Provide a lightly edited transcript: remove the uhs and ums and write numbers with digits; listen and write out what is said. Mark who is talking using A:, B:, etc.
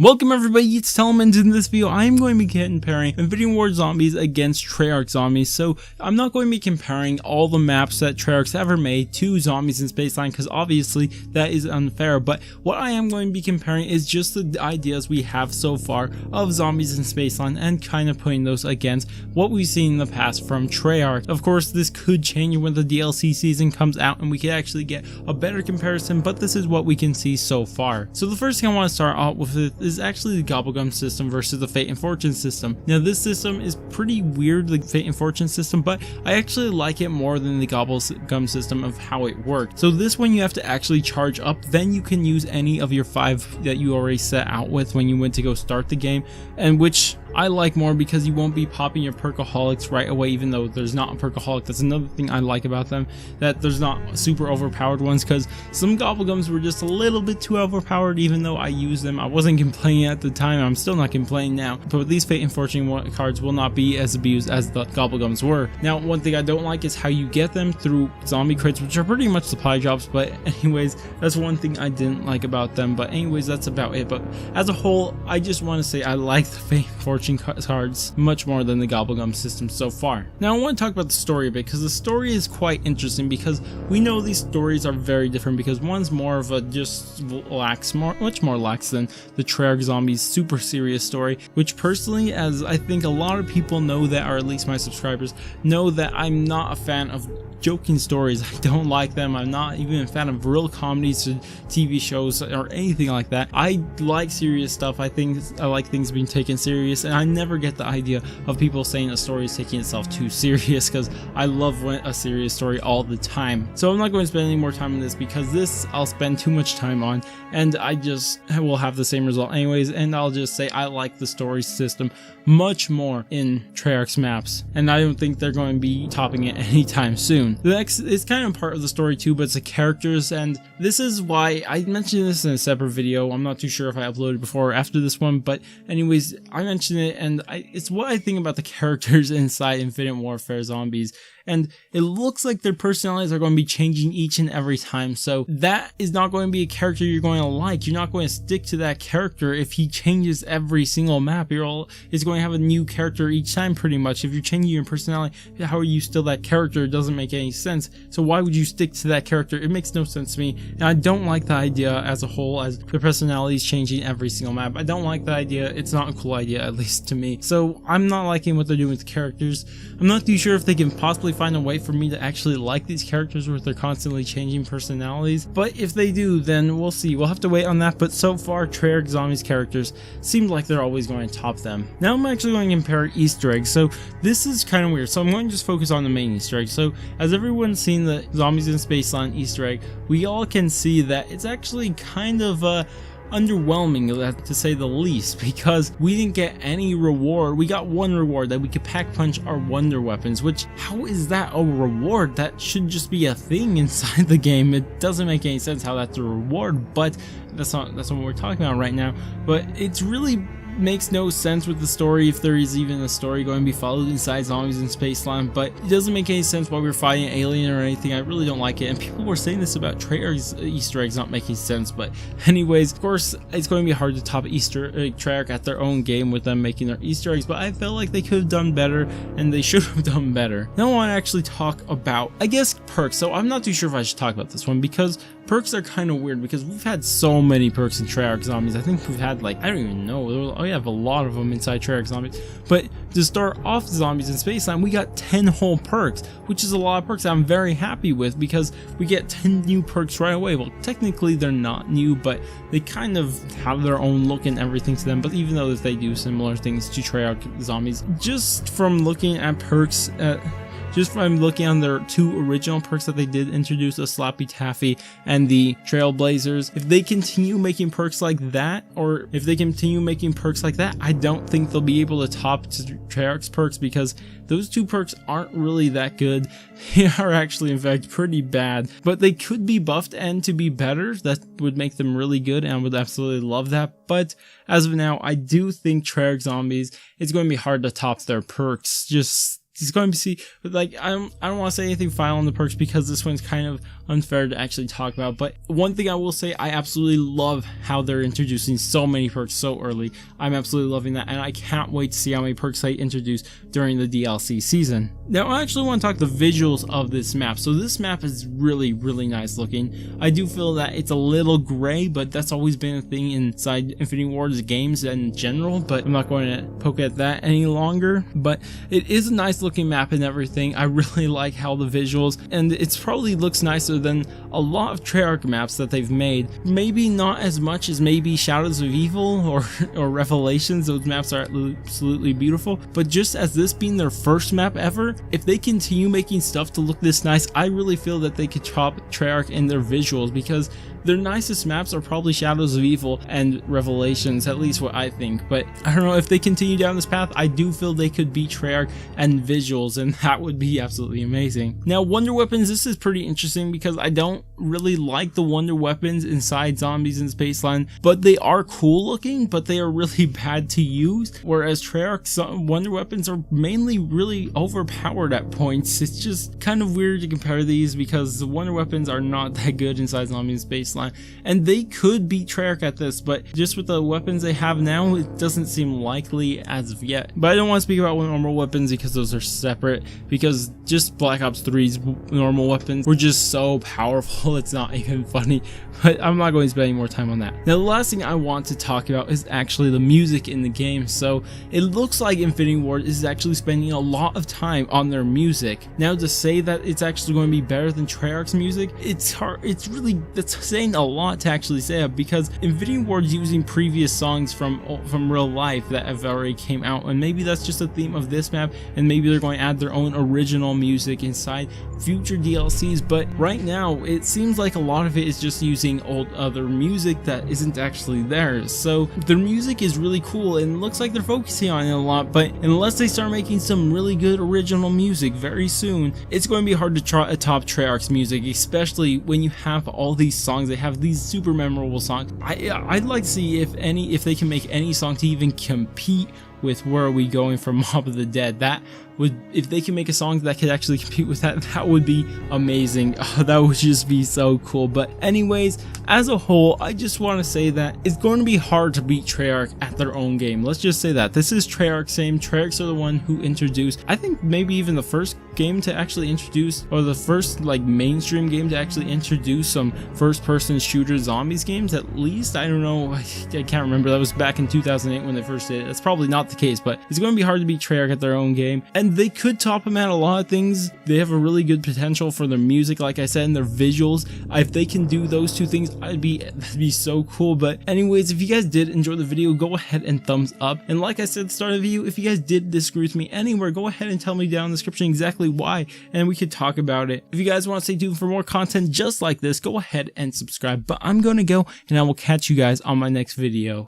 A: Welcome everybody, it's Telman. In this video I am going to be comparing Infinity Ward zombies against Treyarch zombies. So I'm not going to be comparing all the maps that Treyarch's ever made to zombies in Spaceland, because obviously that is unfair, but what I am going to be comparing is just the ideas we have so far of zombies in Spaceland and kind of putting those against what we've seen in the past from Treyarch. Of course this could change when the DLC season comes out and we could actually get a better comparison, but this is what we can see so far. So the first thing I want to start off with is actually the Gobblegum system versus the Fate and Fortune system. Now this system is pretty weird, the Fate and Fortune system, but I actually like it more than the Gobblegum system of how it worked. So this one you have to actually charge up, then you can use any of your 5 that you already set out with when you went to go start the game, and which I like more because you won't be popping your Perkaholics right away, even though there's not a Perkaholic. That's another thing I like about them, that there's not super overpowered ones, because some Gobblegums were just a little bit too overpowered. Even though I used them, I wasn't complaining at the time, I'm still not complaining now, but these Fate and Fortune cards will not be as abused as the Gobblegums were. Now one thing I don't like is how you get them through zombie crates, which are pretty much supply drops, but anyways, that's one thing I didn't like about them. But anyways, that's about it. But as a whole, I just want to say I like the Fate and Fortune cards much more than the Gobblegum system so far. Now I want to talk about the story a bit, because the story is quite interesting, because we know these stories are very different, because one's more of a just much more lax than the Treyarch zombies super serious story, which personally, as I think a lot of people know that, or at least my subscribers know, that I'm not a fan of joking stories. I don't like them. I'm not even a fan of real comedies or TV shows or anything like that. I like serious stuff. I like things being taken serious, and I never get the idea of people saying a story is taking itself too serious, because I love a serious story all the time. So I'm not going to spend any more time on this, because this I'll spend too much time on and I just will have the same result anyways. And I'll just say I like the story system much more in Treyarch's maps, and I don't think they're going to be topping it anytime soon. The next is kind of part of the story too, but it's the characters, and this is why I mentioned this in a separate video. I'm not too sure if I uploaded before or after this one, but anyways, I mentioned it, and it's what I think about the characters inside Infinite Warfare zombies. And it looks like their personalities are going to be changing each and every time, so that is not going to be a character you're going to like. You're not going to stick to that character if he changes every single map. It's going to have a new character each time pretty much. If you're changing your personality, how are you still that character? It doesn't make any sense. So why would you stick to that character? It makes no sense to me, and I don't like the idea as a whole, as the personalities changing every single map. I don't like the idea. It's not a cool idea, at least to me. So I'm not liking what they're doing with the characters. I'm not too sure if they can possibly find a way for me to actually like these characters where they're constantly changing personalities, but if they do, then we'll see. We'll have to wait on that. But so far Treyarch zombies characters seem like they're always going to top them. Now I'm actually going to compare Easter eggs. So this is kind of weird, so I'm going to just focus on the main Easter egg. So as everyone's seen the zombies in Spaceland Easter egg, we all can see that it's actually kind of underwhelming, to say the least, because we didn't get any reward. We got one reward, that we could pack punch our wonder weapons, which, how is that a reward? That should just be a thing inside the game. It doesn't make any sense how that's a reward, but that's not what we're talking about right now. But it's really makes no sense with the story, if there is even a story going to be followed inside zombies in Spaceland. But it doesn't make any sense while we're fighting an alien or anything. I really don't like it, and people were saying this about Treyarch's Easter eggs not making sense. But anyways, of course it's going to be hard to top Treyarch at their own game with them making their Easter eggs, but I felt like they could have done better, and they should have done better. Now I want to actually talk about, I guess, perks. So I'm not too sure if I should talk about this one, because perks are kind of weird, because we've had so many perks in Treyarch zombies. I think we've had, like, I don't even know, we have a lot of them inside Treyarch zombies. But to start off zombies in Spaceland, we got 10 whole perks, which is a lot of perks that I'm very happy with, because we get 10 new perks right away. Well, technically they're not new, but they kind of have their own look and everything to them. But even though they do similar things to Treyarch zombies, just from looking at perks, just from looking on their 2 original perks that they did introduce, the Slappy Taffy and the Trailblazers, if they continue making perks like that, I don't think they'll be able to top Treyarch's perks, because those 2 perks aren't really that good. They are actually, in fact, pretty bad, but they could be buffed and to be better. That would make them really good, and I would absolutely love that. But as of now, I do think Treyarch zombies, it's going to be hard to top their perks. Just he's going to see, but like I don't want to say anything final on the perks because this one's kind of unfair to actually talk about. But one thing I will say, I absolutely love how they're introducing so many perks so early. I'm absolutely loving that, and I can't wait to see how many perks they introduce during the DLC season. Now I actually want to talk the visuals of this map. So this map is really nice looking. I do feel that it's a little gray, but that's always been a thing inside Infinity Ward's games in general, but I'm not going to poke at that any longer. But it is a nice looking map and everything. I really like how the visuals, and it probably looks nicer than a lot of Treyarch maps that they've made. Maybe not as much as maybe Shadows of Evil or Revelations. Those maps are absolutely beautiful, but just as this being their first map ever, if they continue making stuff to look this nice, I really feel that they could top Treyarch in their visuals, because their nicest maps are probably Shadows of Evil and Revelations, at least what I think. But I don't know, if they continue down this path, I do feel they could beat Treyarch and visuals, and that would be absolutely amazing. Now wonder weapons, this is pretty interesting because I don't really like the wonder weapons inside Zombies in Spaceland, but they are cool looking, but they are really bad to use, whereas Treyarch's wonder weapons are mainly really overpowered at points. It's just kind of weird to compare these because the wonder weapons are not that good inside Zombies in Spaceland. And they could beat Treyarch at this, but just with the weapons they have now, it doesn't seem likely as of yet. But I don't want to speak about normal weapons because those are separate, because just Black Ops 3's normal weapons were just so powerful, it's not even funny. But I'm not going to spend any more time on that. Now the last thing I want to talk about is actually the music in the game. So it looks like Infinity Ward is actually spending a lot of time on their music. Now to say that it's actually going to be better than Treyarch's music, it's hard. It's really, that's saying a lot to actually say that, because Infinity Ward's using previous songs from real life that have already came out, and maybe that's just a theme of this map, and maybe they're going to add their own original music inside future DLCs. But right now it seems like a lot of it is just using old other music that isn't actually theirs. So their music is really cool and it looks like they're focusing on it a lot, but unless they start making some really good original music very soon, it's going to be hard to top Treyarch's music, especially when you have all these songs. They have these super memorable songs. I'd like to see if they can make any song to even compete with Where Are We Going from Mob of the Dead. That would, if they can make a song that could actually compete with that, that would be amazing. That would just be so cool. But anyways, as a whole, I just want to say that it's going to be hard to beat Treyarch at their own game. Let's just say that. This is Treyarch's game. Treyarch's are the one who introduced, I think maybe even the first game to actually introduce, or the first like mainstream game to actually introduce some first-person shooter zombies games, at least. I don't know, I can't remember. That was back in 2008 when they first did it. That's probably not the case, but it's going to be hard to beat Treyarch at their own game, and they could top them at a lot of things. They have a really good potential for their music, like I said, and their visuals. If they can do those two things, that'd be so cool. But anyways, if you guys did enjoy the video, go ahead and thumbs up, and like I said at the start of the video, if you guys did disagree with me anywhere, go ahead and tell me down in the description exactly why, and we could talk about it. If you guys want to stay tuned for more content just like this, go ahead and subscribe. But I'm gonna go, and I will catch you guys on my next video.